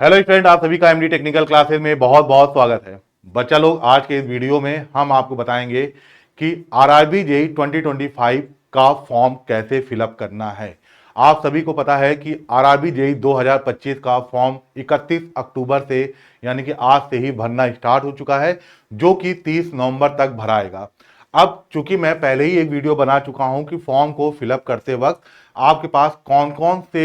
Hello friend, आप सभी का एमडी टेक्निकल क्लासेस में बहुत बहुत स्वागत है। बच्चा लोग, आज के इस वीडियो में हम आपको बताएंगे कि आरआरबी जेई 2025 का फॉर्म कैसे फिलअप करना है। आप सभी को पता है कि आरआरबी जेई 2025 का फॉर्म 31 अक्टूबर से यानी कि आज से ही भरना स्टार्ट हो चुका है, जो कि 30 नवंबर तक भराएगा। अब चूंकि मैं पहले ही एक वीडियो बना चुका हूं कि फॉर्म को फिलअप करते वक्त आपके पास कौन कौन से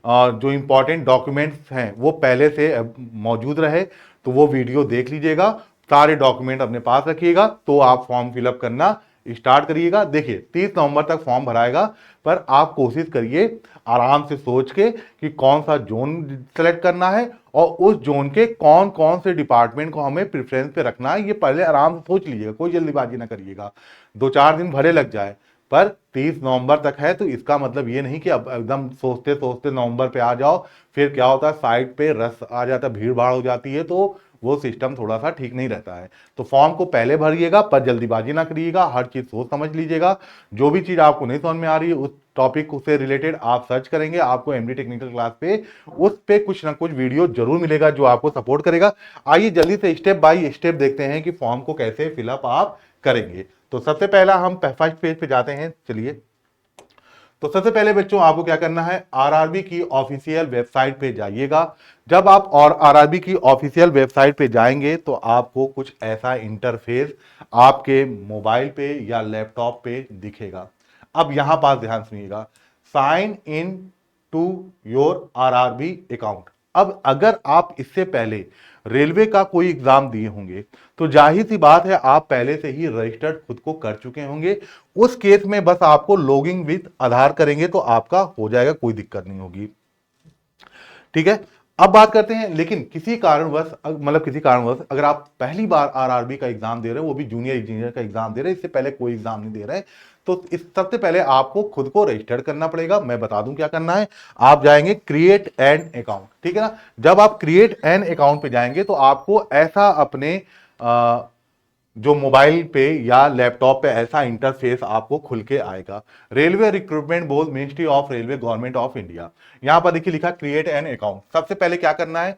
जो इंपॉर्टेंट डॉक्यूमेंट्स हैं वो पहले से मौजूद रहे, तो वो वीडियो देख लीजिएगा। सारे डॉक्यूमेंट अपने पास रखिएगा तो आप फॉर्म फिलअप करना स्टार्ट करिएगा। देखिए 30 नवंबर तक फॉर्म भराएगा, पर आप कोशिश करिए आराम से सोच के कि कौन सा जोन सेलेक्ट करना है और उस जोन के कौन कौन से डिपार्टमेंट को हमें प्रेफरेंस पे रखना है, ये पहले आराम से सोच लीजिएगा। कोई जल्दीबाजी ना करिएगा, 2-4 दिन भरे लग जाए, पर 30 नवंबर तक है तो इसका मतलब ये नहीं कि अब एकदम सोचते सोचते नवंबर पे आ जाओ। फिर क्या होता है, साइट पे रस आ जाता है, भीड़ भाड़ हो जाती है, तो वो सिस्टम थोड़ा सा ठीक नहीं रहता है। तो फॉर्म को पहले भरिएगा, पर जल्दीबाजी ना करिएगा, हर चीज सोच समझ लीजिएगा। जो भी चीज आपको नहीं समझ में आ रही है उस टॉपिक से रिलेटेड आप सर्च करेंगे, आपको एमडी टेक्निकल क्लास पे उस पे कुछ ना कुछ वीडियो जरूर मिलेगा जो आपको सपोर्ट करेगा। आइए जल्दी से स्टेप बाय स्टेप देखते हैं कि फॉर्म को कैसे फिलअप आप करेंगे। तो सबसे पहला हम फर्स्ट पेज पे जाते हैं, चलिए। तो सबसे पहले बच्चों आपको क्या करना है, आरआरबी की ऑफिशियल वेबसाइट पे जाइएगा। जब आप और आरआरबी की ऑफिशियल वेबसाइट पे जाएंगे तो आपको कुछ ऐसा इंटरफेस आपके मोबाइल पे या लैपटॉप पे दिखेगा। अब यहां पास ध्यान सुनिएगा, sign in to your RRB account. अब अगर आप इससे पहले रेलवे का कोई एग्जाम दिए होंगे तो जाहिर सी बात है आप पहले से ही रजिस्टर्ड खुद को कर चुके होंगे। उस केस में बस आपको लॉगिंग विद आधार करेंगे तो आपका हो जाएगा, कोई दिक्कत नहीं होगी। ठीक है, अब बात करते हैं, लेकिन किसी कारणवश किसी कारणवश अगर आप पहली बार आरआरबी का एग्जाम दे रहे हैं, वो भी जूनियर इंजीनियर का एग्जाम दे रहे हैं, इससे पहले कोई एग्जाम नहीं दे रहे हैं, तो इस सबसे पहले आपको खुद को रजिस्टर करना पड़ेगा। मैं बता दूं क्या करना है, आप जाएंगे क्रिएट एन अकाउंट, ठीक है ना। जब आप क्रिएट एन अकाउंट पे जाएंगे तो आपको ऐसा अपने जो मोबाइल पे या लैपटॉप पे ऐसा इंटरफेस आपको खुल के आएगा। Railway recruitment board, ministry of railway, government of India. यहां पर देखिए लिखा क्रिएट एन अकाउंट। सबसे पहले क्या करना है,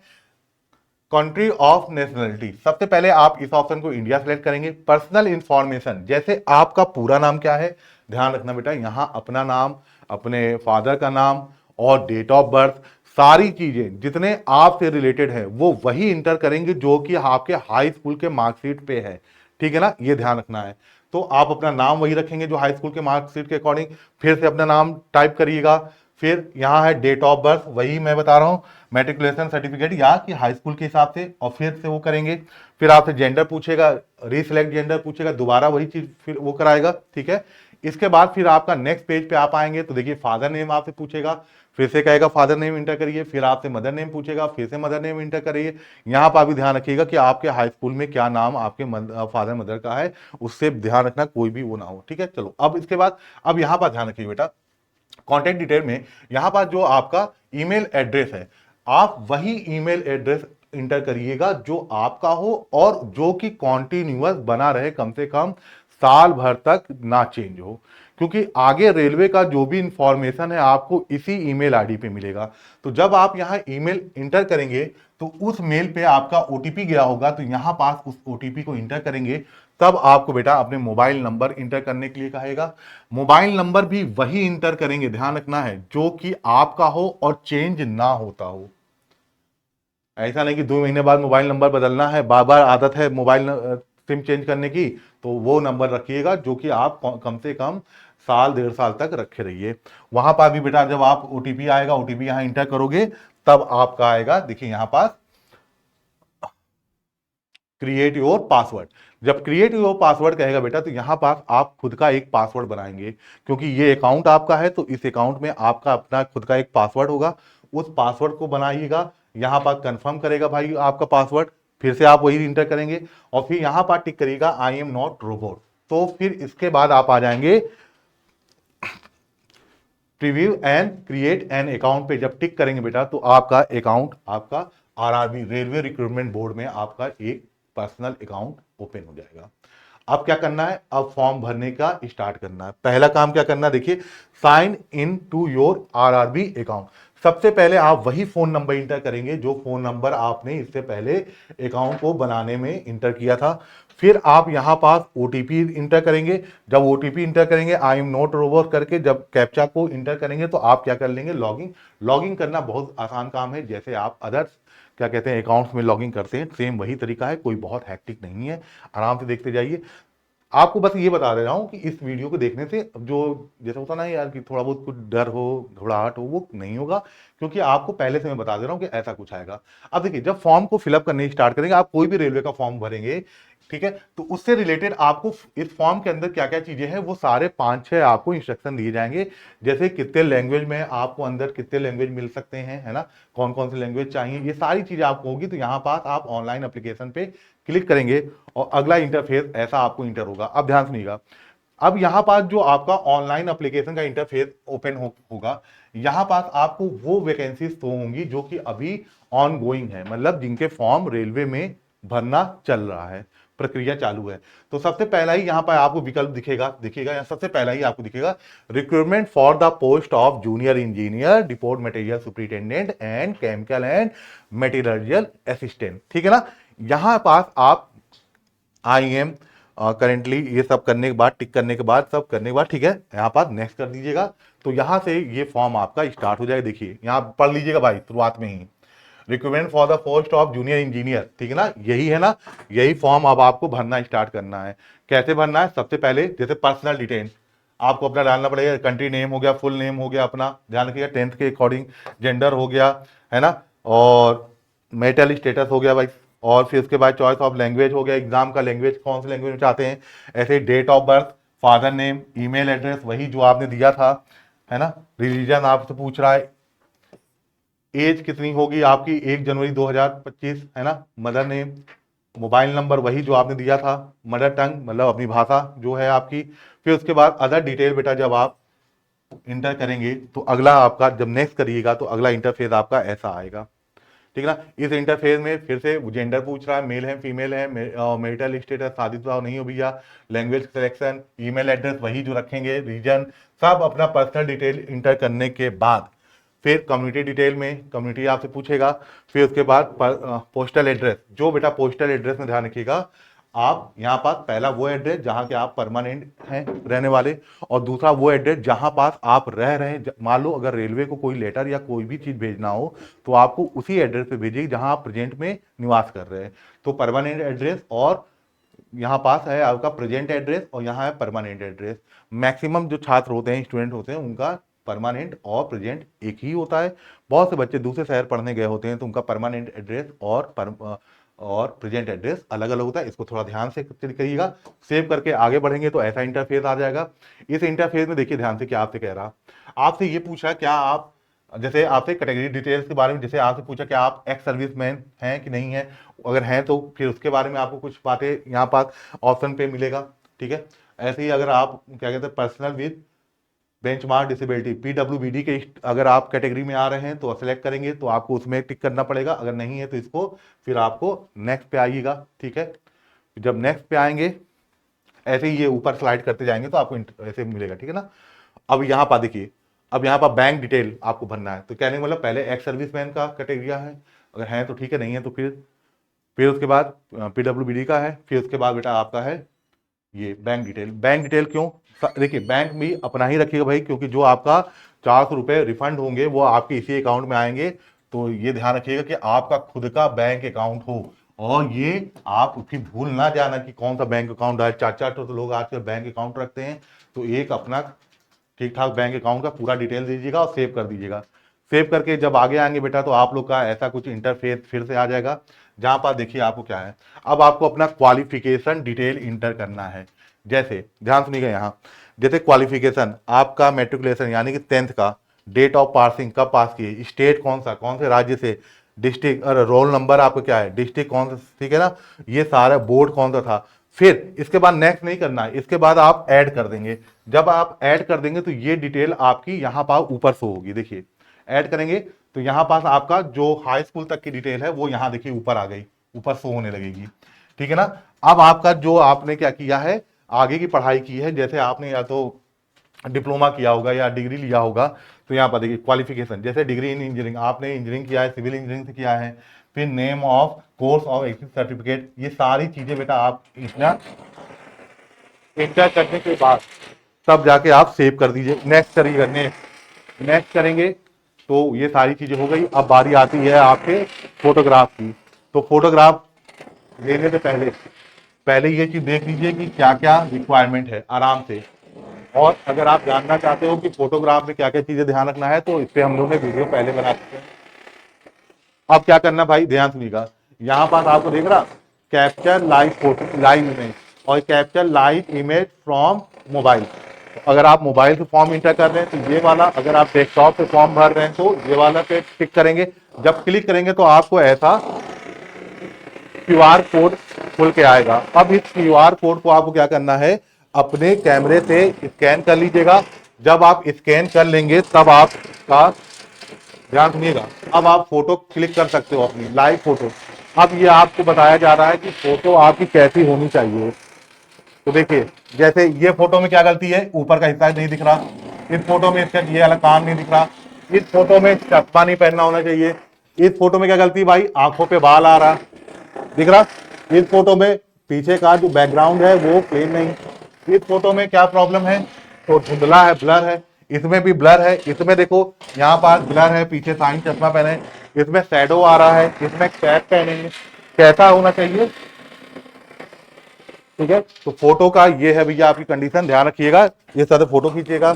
कंट्री ऑफ नेशनलिटी, सबसे पहले आप इस ऑप्शन को इंडिया सेलेक्ट करेंगे। पर्सनल इंफॉर्मेशन, जैसे आपका पूरा नाम क्या है, ध्यान रखना बेटा, यहां अपना नाम, अपने फादर का नाम और डेट ऑफ बर्थ, सारी चीजें जितने आपसे रिलेटेड है वो वही इंटर करेंगे जो कि आपके हाई स्कूल के मार्कशीट पे है, ठीक है ना, ये ध्यान रखना है। तो आप अपना नाम वही रखेंगे जो हाई स्कूल के मार्कशीट के अकॉर्डिंग, फिर से अपना नाम टाइप करिएगा। फिर यहां है डेट ऑफ बर्थ, वही मैं बता रहा हूं, मैट्रिकुलेशन सर्टिफिकेट या कि हाई स्कूल के हिसाब से, और फिर से वो करेंगे। फिर आपसे जेंडर पूछेगा, रीसिलेक्ट जेंडर पूछेगा, दोबारा वही चीज फिर वो कराएगा, ठीक है। इसके बाद फिर आपका नेक्स्ट पेज पे आप आएंगे तो देखिए फादर नेम आपसे पूछेगा, फिर से कहेगा फादर नेम इंटर करिए, फिर आपसे मदर नेम पूछेगा, फिर से मदर नेम इंटर करिए। यहां पर भी ध्यान रखिएगा कि आपके हाई स्कूल में क्या नाम आपके फादर मदर का है, उससे ध्यान रखना कोई भी वो ना हो, ठीक है। चलो अब इसके बाद अब यहां पर ध्यान रखिए बेटा, कॉन्टेक्ट डिटेल में यहां पर जो आपका ईमेल एड्रेस है, आप वही ईमेल एड्रेस इंटर करिएगा जो आपका हो और जो कि कॉन्टिन्यूअस बना रहे, कम से कम साल भर तक ना चेंज हो, क्योंकि आगे रेलवे का जो भी इंफॉर्मेशन है आपको इसी ईमेल आईडी पे मिलेगा। तो जब आप यहां ईमेल इंटर करेंगे तो उस मेल पे आपका ओटीपी गया होगा, तो यहां पास उस ओटीपी को इंटर करेंगे, तब आपको बेटा अपने मोबाइल नंबर इंटर करने के लिए कहेगा। मोबाइल नंबर भी वही इंटर करेंगे, ध्यान रखना है, जो कि आपका हो और चेंज ना होता हो। ऐसा नहीं कि 2 महीने बाद मोबाइल नंबर बदलना है, बार बार आदत है मोबाइल सिम चेंज करने की, तो वो नंबर रखिएगा जो कि आप कम से कम साल 1.5 साल तक रखे रहिए। वहां पर भी बेटा जब आप ओटीपी आएगा, ओटीपी यहां इंटर करोगे तब आपका आएगा, देखिए यहां पास क्रिएट योर पासवर्ड। जब क्रिएट योर पासवर्ड कहेगा बेटा तो यहां पास आप खुद का एक पासवर्ड बनाएंगे, क्योंकि ये अकाउंट आपका है तो इस अकाउंट में आपका अपना खुद का एक पासवर्ड होगा। उस पासवर्ड को बनाइएगा, यहां पर कंफर्म करेगा भाई आपका पासवर्ड, फिर से आप वही इंटर करेंगे और फिर यहां पर टिक करिएगा आई एम नॉट रोबोट। तो फिर इसके बाद आप आ जाएंगे preview and create an account पे। जब टिक करेंगे बेटा तो आपका अकाउंट, आपका आरआरबी रेलवे रिक्रूटमेंट बोर्ड में आपका एक पर्सनल अकाउंट ओपन हो जाएगा। अब क्या करना है, अब फॉर्म भरने का स्टार्ट करना है। पहला काम क्या करना है, देखिए sign in to your RRB account. सबसे पहले आप वही फोन नंबर इंटर करेंगे जो फोन नंबर आपने इससे पहले अकाउंट को बनाने में इंटर किया था। फिर आप यहां पास ओटीपी इंटर करेंगे। जब ओटीपी इंटर करेंगे, आई एम नॉट रोबोट करके जब कैप्चा को इंटर करेंगे तो आप क्या कर लेंगे, लॉगिन। लॉगिन करना बहुत आसान काम है, जैसे आप अदर्स क्या कहते हैं अकाउंट्स में लॉगिन करते हैं, सेम वही तरीका है, कोई बहुत हैक्टिक नहीं है, आराम से देखते जाइए। आपको बस ये बता दे रहा हूं कि इस वीडियो को देखने से जो जैसे होता ना यार कि थोड़ा बहुत कुछ डर हो, घबराहट हो, वो नहीं होगा, क्योंकि आपको पहले से मैं बता दे रहा हूं कि ऐसा कुछ आएगा। अब देखिए, जब फॉर्म को फिलअप करने स्टार्ट करेंगे, आप कोई भी रेलवे का फॉर्म भरेंगे, ठीक है, तो उससे रिलेटेड आपको इस फॉर्म के अंदर क्या क्या चीजें हैं वो सारे 5-6 आपको इंस्ट्रक्शन दिए जाएंगे। जैसे कितने लैंग्वेज में आपको अंदर कितने लैंग्वेज मिल सकते हैं, है ना, कौन कौन सी लैंग्वेज चाहिए, ये सारी चीजें आपको होगी। तो यहाँ पास आप ऑनलाइन एप्लीकेशन पे क्लिक करेंगे और अगला इंटरफेस ऐसा आपको इंटर होगा। अब ध्यान सुनिएगा, अब यहां पास जो आपका ऑनलाइन एप्लीकेशन का इंटरफेस ओपन होगा, यहां पास आपको वो वैकेंसीज तो होंगी जो कि अभी ऑन गोइंग है, मतलब जिनके फॉर्म रेलवे में भरना चल रहा है, प्रक्रिया चालू है। तो सबसे पहला ही यहां पर आपको विकल्प दिखेगा या सबसे पहला ही आपको दिखेगा, recruitment for the post of junior engineer, depot material superintendent and chemical and material assistant, ठीक है ना। यहां पास आप आई एम करेंटली ये सब करने के बाद, टिक करने के बाद, सब करने के बाद, ठीक है, यहाँ पर नेक्स्ट कर दीजिएगा। तो यहां से ये फॉर्म आपका स्टार्ट हो जाएगा। देखिए यहाँ पढ़ लीजिएगा भाई शुरुआत में ही, recruitment for the post of junior engineer, ठीक है ना, यही है ना, यही फॉर्म अब आपको भरना स्टार्ट करना है। कैसे भरना है, सबसे पहले जैसे पर्सनल डिटेल आपको अपना डालना पड़ेगा, कंट्री नेम हो गया, फुल नेम हो गया अपना, ध्यान रखिएगा 10th के अकॉर्डिंग, जेंडर हो गया, है ना, और मेरिटल स्टेटस हो गया भाई, और फिर उसके बाद चॉइस ऑफ लैंग्वेज हो गया, एग्जाम का लैंग्वेज कौन सी लैंग्वेज में चाहते हैं, ऐसे date of birth, father name, email address वही जो आपने दिया था, है ना, रिलीजन आपसे पूछ रहा है, एज कितनी होगी आपकी 1 जनवरी 2025, है ना, मदर नेम, मोबाइल नंबर वही जो आपने दिया था, मदर टंग मतलब अपनी भाषा जो है आपकी। फिर उसके बाद अदर डिटेल बेटा जब आप इंटर करेंगे तो अगला आपका जब नेक्स्ट करिएगा तो अगला इंटरफेस आपका ऐसा आएगा, ठीक है ना। इस इंटरफेस में फिर से जेंडर पूछ रहा है, मेल है फीमेल है, मेरिटल स्टेटस शादीशुदा नहीं हो भैया, लैंग्वेज सिलेक्शन, ईमेल एड्रेस वही जो रखेंगे, रीजन, सब अपना पर्सनल डिटेल इंटर करने के बाद फिर कम्युनिटी डिटेल में कम्युनिटी आपसे पूछेगा। फिर उसके बाद पोस्टल एड्रेस, जो बेटा पोस्टल एड्रेस में ध्यान रखिएगा, आप यहाँ पास पहला वो एड्रेस जहाँ के आप परमानेंट हैं रहने वाले, और दूसरा वो एड्रेस जहाँ पास आप रह रहे हैं। मान लो अगर रेलवे को कोई लेटर या कोई भी चीज़ भेजना हो तो आपको उसी एड्रेस पे भेजिए जहाँ आप प्रेजेंट में निवास कर रहे हैं। तो परमानेंट एड्रेस और यहाँ पास है आपका प्रेजेंट एड्रेस और यहाँ है परमानेंट एड्रेस। मैक्सिमम जो छात्र होते हैं, स्टूडेंट होते हैं, उनका परमानेंट और प्रेजेंट एक ही होता है। बहुत से बच्चे दूसरे शहर पढ़ने गए होते हैं तो उनका परमानेंट एड्रेस और प्रेजेंट एड्रेस अलग अलग होता है। इसको थोड़ा ध्यान से करिएगा। सेव करके आगे बढ़ेंगे तो ऐसा इंटरफेस आ जाएगा। इस इंटरफेस में देखिए ध्यान से क्या आपसे कह रहा, आपसे ये पूछा क्या आप, जैसे आपसे कैटेगरी डिटेल्स के बारे में, जैसे आपसे पूछा क्या आप एक्स सर्विसमैन हैं कि नहीं है, अगर हैं तो फिर उसके बारे में आपको कुछ बातें यहाँ पास ऑप्शन पे मिलेगा, ठीक है। ऐसे ही अगर आप क्या कहते हैं personal with benchmark disability PWBD के अगर आप कैटेगरी में आ रहे हैं तो सेलेक्ट करेंगे तो आपको उसमें टिक करना पड़ेगा, अगर नहीं है तो इसको फिर आपको नेक्स्ट पे आइएगा, ठीक है। जब नेक्स्ट पे आएंगे ऐसे ही ये ऊपर स्लाइड करते जाएंगे तो आपको ऐसे मिलेगा, ठीक है ना। अब यहाँ पर देखिए, अब यहाँ पर बैंक डिटेल आपको भरना है। तो कहने का मतलब पहले एक्स सर्विसमैन का कैटेगरिया है, अगर है तो ठीक है, नहीं है तो फिर उसके बाद पीडब्ल्यूबीडी का है, फिर उसके बाद बेटा आपका है ये बैंक डिटेल। बैंक डिटेल क्यों, देखिए बैंक भी अपना ही रखिएगा भाई, क्योंकि जो आपका 400 रुपये रिफंड होंगे वो आपके इसी अकाउंट में आएंगे। तो ये ध्यान रखिएगा कि आपका खुद का बैंक अकाउंट हो, और ये आप फिर भूल ना जाना कि कौन सा बैंक अकाउंट है। 4-4 तो लोग आजकल बैंक अकाउंट रखते हैं, तो एक अपना ठीक ठाक बैंक अकाउंट का पूरा डिटेल दीजिएगा और सेव कर दीजिएगा। सेव करके जब आगे आएंगे बेटा तो आप लोग का ऐसा कुछ इंटरफेस फिर से आ जाएगा, जहां पर देखिए आपको क्या है, अब आपको अपना क्वालिफिकेशन डिटेल इंटर करना है। जैसे ध्यान सुनिएगा यहाँ, जैसे क्वालिफिकेशन आपका मेट्रिकुलेशन यानी कि 10th का, डेट ऑफ पासिंग कब पास किए, स्टेट कौन सा, कौन से राज्य से, डिस्ट्रिक्ट और रोल नंबर आपका क्या है, डिस्ट्रिक्ट कौन सा, ठीक है ना, ये सारा बोर्ड कौन सा था। फिर इसके बाद नेक्स्ट नहीं करना है, इसके बाद आप ऐड कर देंगे। जब आप ऐड कर देंगे तो ये डिटेल आपकी यहाँ पर ऊपर शो होगी। देखिए ऐड करेंगे तो यहाँ पास आपका जो हाई स्कूल तक की डिटेल है वो यहाँ देखिए ऊपर आ गई, ऊपर शो होने लगेगी, ठीक है ना। अब आपका जो आपने क्या किया है, आगे की पढ़ाई की है, जैसे आपने या तो डिप्लोमा किया होगा या डिग्री लिया होगा, तो यहाँ पर देखिए क्वालिफिकेशन, जैसे डिग्री इन इंजीनियरिंग, आपने इंजीनियरिंग किया है, सिविल इंजीनियरिंग से किया है, फिर name of course of axis certificate, ये सारी चीजें बेटा आप इतना इंटर करने के बाद तब जाके आप सेव कर दीजिए। नेक्स्ट करिएगा, नेक्स्ट करेंगे तो ये सारी चीजें हो गई। अब बारी आती है आपके फोटोग्राफ की। तो फोटोग्राफ लेने से पहले पहले ये चीज देख लीजिए कि क्या क्या रिक्वायरमेंट है आराम से। और अगर आप जानना चाहते हो कि फोटोग्राफ में क्या क्या चीजें ध्यान रखना है, तो इस पे हम लोग ने वीडियो पहले बना चुके हैं। अब क्या करना भाई, ध्यान सुनिएगा। यहाँ पास आपको देख रहा capture live photo, live image और capture live image from mobile. अगर आप मोबाइल से फॉर्म इंटर कर रहे हैं तो ये वाला, अगर आप डेस्कटॉप से फॉर्म भर रहे हैं तो ये वाला पे क्लिक करेंगे। जब क्लिक करेंगे तो आपको ऐसा क्यूआर कोड खुल के आएगा। अब इस क्यूआर कोड को आपको क्या करना है, अपने कैमरे से स्कैन कर लीजिएगा। जब आप स्कैन कर लेंगे तब आपका, ध्यान सुनिएगा, अब आप फोटो क्लिक कर सकते हो अपनी लाइव फोटो। अब ये आपको बताया जा रहा है कि फोटो आपकी कैसी होनी चाहिए। तो देखिए, जैसे ये फोटो में क्या गलती है, ऊपर का हिस्सा नहीं दिख रहा। इस फोटो में इसका ये वाला कान नहीं दिख रहा। इस फोटो में चश्मा नहीं पहनना होना चाहिए। इस फोटो में क्या गलती है भाई, आंखों पे बाल आ रहा, दिख रहा। इस फोटो में पीछे का जो बैकग्राउंड है वो प्लेन नहीं। इस फोटो में क्या प्रॉब्लम है, तो धुंधला है, ब्लर है। इसमें भी ब्लर है। इसमें देखो यहाँ पास ब्लर है, पीछे साइन चश्मा पहने, इसमें शैडो आ रहा है, इसमें कैप पहने। कैसा होना चाहिए, ठीक है। तो फोटो का ये है भैया आपकी कंडीशन, ध्यान रखिएगा। इस तरह से फोटो खींचिएगा।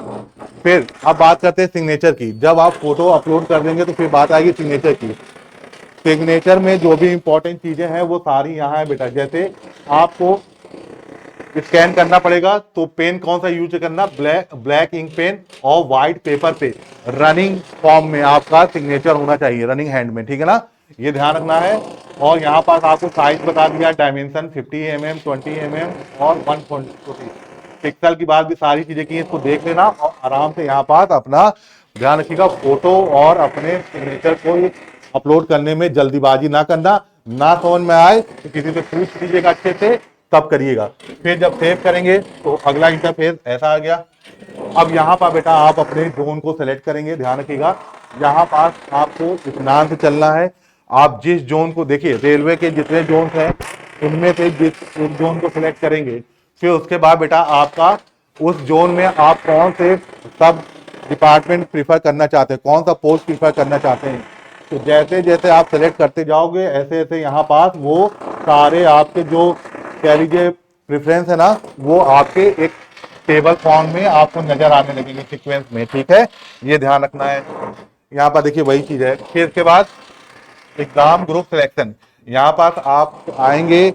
फिर अब बात करते हैं सिग्नेचर की। जब आप फोटो अपलोड कर देंगे तो फिर बात आएगी सिग्नेचर की। सिग्नेचर में जो भी इंपॉर्टेंट चीजें हैं वो सारी यहाँ है बेटा। जैसे आपको स्कैन करना पड़ेगा तो पेन कौन सा यूज करना, ब्लैक इंक पेन और व्हाइट पेपर पे रनिंग फॉर्म में आपका सिग्नेचर होना चाहिए, रनिंग हैंड में, ठीक है ना, ये ध्यान रखना है। और यहाँ पास आपको साइज बता दिया, डायमेंशन 50 mm, 20 mm और 140 पिक्सल की बात भी सारी चीजें की, इसको देख लेना और आराम से यहाँ पास अपना ध्यान रखिएगा। फोटो और अपने सिग्नेचर को अपलोड करने में जल्दीबाजी ना करना, ना समझ में आए तो किसी से पूछ लीजिएगा अच्छे से, तब करिएगा। फिर जब सेव करेंगे तो अगला इंटरफेस ऐसा आ गया। अब यहाँ पर बेटा आप अपने जोन को सिलेक्ट करेंगे, ध्यान रखिएगा। यहाँ पास आपको इत्मीनान से चलना है। आप जिस जोन को, देखिए रेलवे के जितने जोन हैं उनमें से जिस जोन को सिलेक्ट करेंगे, फिर उसके बाद बेटा आपका उस जोन में आप कौन से सब डिपार्टमेंट प्रीफर करना चाहते हैं, कौन सा पोस्ट प्रीफर करना चाहते हैं। तो जैसे जैसे आप सेलेक्ट करते जाओगे ऐसे ऐसे यहाँ पास वो सारे आपके जो कह लीजिए प्रेफरेंस है ना, वो आपके एक टेबल फॉर्म में आपको नजर आने लगेंगे सीक्वेंस में, ठीक है, ये ध्यान रखना है। यहाँ पर देखिए वही चीज है। फिर इसके बाद एग्जाम ग्रुप सिलेक्शन, यहाँ पास आप आएंगे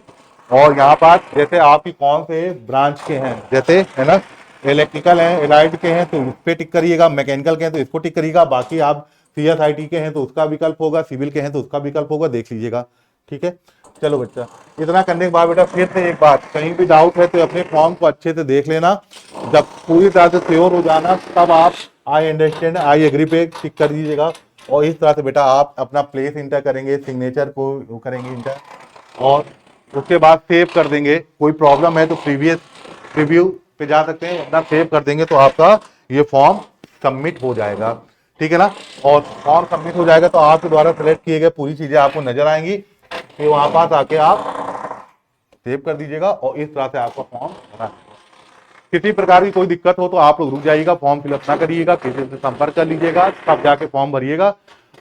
और यहाँ पास जैसे आपकी कौन से ब्रांच के हैं, जैसे है ना इलेक्ट्रिकल हैं, एलाइड के हैं तो उस पर टिक करिएगा, मैकेनिकल के हैं तो इसको टिक करिएगा, बाकी आप CSIT के हैं तो उसका विकल्प होगा, सिविल के हैं तो उसका विकल्प होगा, देख लीजिएगा, ठीक है। चलो बच्चा, इतना करने के बाद बेटा फिर से एक बात, कहीं भी डाउट है तो अपने फॉर्म को अच्छे से देख लेना। जब पूरी तरह से श्योर हो जाना तब आप आई अंडरस्टैंड, आई एग्री पे टिक कर दीजिएगा। और इस तरह से बेटा आप अपना प्लेस इंटर करेंगे, सिग्नेचर को करेंगे इंटर और उसके बाद सेव कर देंगे। कोई प्रॉब्लम है तो प्रीवियस रिव्यू पे जा सकते हैं, अपना सेव कर देंगे तो आपका ये फॉर्म सबमिट हो जाएगा, ठीक है ना। और फॉर्म सबमिट हो जाएगा तो आपके द्वारा सेलेक्ट किए गए पूरी चीजें आपको नजर आएंगी, फिर वहां पास आके आप सेव कर दीजिएगा और इस तरह से आपका फॉर्म भरा। किसी प्रकार की कोई दिक्कत हो तो आप लोग रुक जाइएगा, फॉर्म फिलअप ना करिएगा, किसी से संपर्क कर लीजिएगा, तब जाके फॉर्म भरिएगा।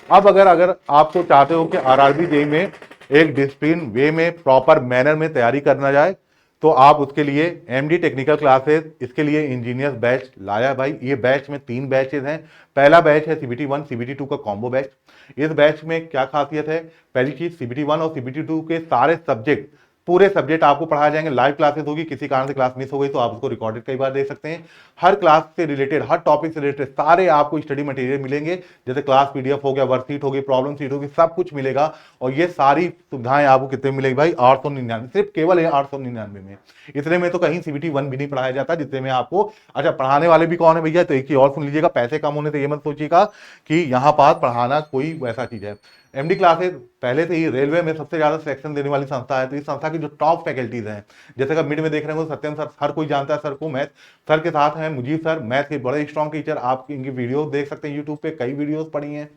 अब अगर आपको चाहते हो कि RRB JEE में एक डिसिप्लिन वे में प्रॉपर मैनर में तैयारी करना जाए तो आप उसके लिए MD टेक्निकल क्लासेस, इसके लिए इंजीनियर्स बैच लाया भाई। ये बैच में 3 बैचेज हैं। पहला बैच है CBT 1 CBT 2 का कॉम्बो बैच। इस बैच में क्या खासियत है, पहली चीज CBT 1 और CBT 2 के सारे सब्जेक्ट, पूरे सब्जेक्ट आपको पढ़ाए जाएंगे। लाइव क्लासेस होगी, किसी कारण से क्लास मिस हो गई तो आप उसको रिकॉर्डेड कई बार देख सकते हैं। हर क्लास से रिलेटेड, हर टॉपिक से रिलेटेड सारे आपको स्टडी मटेरियल मिलेंगे, जैसे क्लास PDF हो गया, वर्कशीट होगी, प्रॉब्लम शीट होगी, सब कुछ मिलेगा। और ये सारी सुविधाएं आपको कितने मिलेगी भाई, 899, सिर्फ केवल 899 में। इतने में तो कहीं CBT 1 भी नहीं पढ़ाया जाता जितने में आपको। अच्छा, पढ़ाने वाले भी कौन है भैया, तो एक ही और सुन लीजिएगा, पैसे कम होने से ये मत सोचिएगा कि यहाँ पास पढ़ाना कोई वैसा चीज है। एमडी क्लासेस पहले से ही रेलवे में सबसे ज्यादा सिलेक्शन देने वाली संस्था है। तो इस संस्था की जो टॉप फैकल्टीज हैं, जैसे कि मिड में देख रहे हो सत्यम सर, हर कोई जानता है सर को, मैथ सर के साथ हैं मुजीब सर, मैथ के बड़े स्ट्रॉन्ग टीचर, आप इनकी वीडियो देख सकते हैं यूट्यूब पे, कई वीडियोस पढ़ी हैं।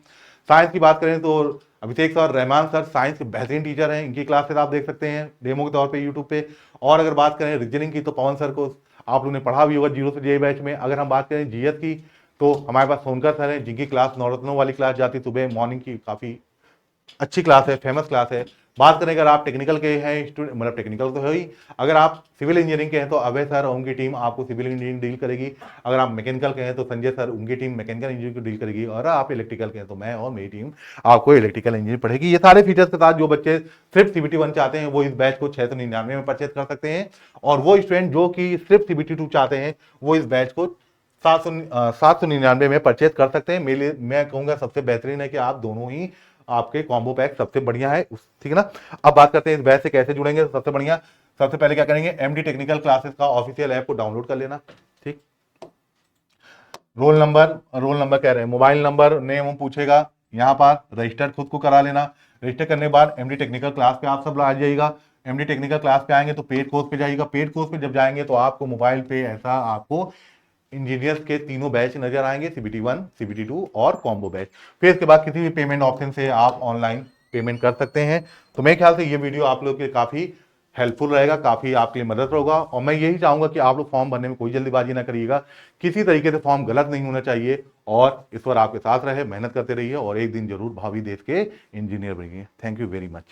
साइंस की बात करें तो अभिषेक सर, रहमान सर साइंस के बेहतरीन टीचर हैं, इनकी क्लासेस आप देख सकते हैं डेमो के तौर पे यूट्यूब पे। और अगर बात करें रीजनिंग की तो पवन सर को आप लोगों ने पढ़ा भी होगा जीरो से जे बैच में। अगर हम बात करें जीएस की तो हमारे पास सोनकर सर हैं, जिनकी क्लास नवरत्नों वाली क्लास जाती सुबह मॉर्निंग की, काफी अच्छी क्लास है, फेमस क्लास है। बात करें अगर आप टेक्निकल के हैं स्टूडेंट, मतलब टेक्निकल तो है ही, अगर आप सिविल इंजीनियरिंग के हैं तो अभय सर और उनकी टीम आपको सिविल इंजीनियरिंग डील करेगी। अगर आप मैकेनिकल के हैं तो संजय सर, उनकी टीम मैकेनिकल इंजीनियरिंग को डील करेगी। और आप इलेक्ट्रिकल के हैं तो मैं और मेरी टीम आपको इलेक्ट्रिकल इंजीनियरिंग पढ़ेगी। ये सारे फीचर्स के साथ जो बच्चे सिर्फ सीबीटी 1 चाहते हैं वो इस बैच को 699 में परचेज कर सकते हैं, और वो स्टूडेंट जो कि सिर्फ सीबीटी 2 चाहते हैं वो इस बैच को 799 में परचेज कर सकते हैं। मेरे लिए मैं कहूंगा सबसे बेहतरीन है कि आप दोनों ही, आपके कॉम्बो पैक सबसे बढ़िया है, ठीक है ना। अब बात करते हैं इस बैच से कैसे जुड़ेंगे। सबसे बढ़िया, सबसे पहले क्या करेंगे, एमडी टेक्निकल क्लासेस का ऑफिशियल ऐप को डाउनलोड कर लेना, ठीक। रोल नंबर कह रहे हैं, मोबाइल नंबर, नेम पूछेगा, यहाँ पर रजिस्टर खुद को करा लेना। रजिस्टर करने के बाद एमडी टेक्निकल क्लास पे आप सब आ जाइएगा। एमडी टेक्निकल क्लास पे आएंगे तो पेड कोर्स पे जाइएगा। पेड कोर्स पे जब जाएंगे तो आपको मोबाइल पे ऐसा आपको इंजीनियर्स के तीनों बैच नजर आएंगे, सीबीटी 1, सीबीटी 2 और कॉम्बो बैच। फिर इसके बाद किसी भी पेमेंट ऑप्शन से आप ऑनलाइन पेमेंट कर सकते हैं। तो मेरे ख्याल से ये वीडियो आप लोग के काफी हेल्पफुल रहेगा, काफी आपके लिए मदद होगा। और मैं यही चाहूंगा कि आप लोग फॉर्म भरने में कोई जल्दीबाजी ना करिएगा, किसी तरीके से फॉर्म गलत नहीं होना चाहिए, और इस पर आपके साथ रहे, मेहनत करते रहिए और एक दिन जरूर भावी देश के इंजीनियर बनिए। Thank you very much.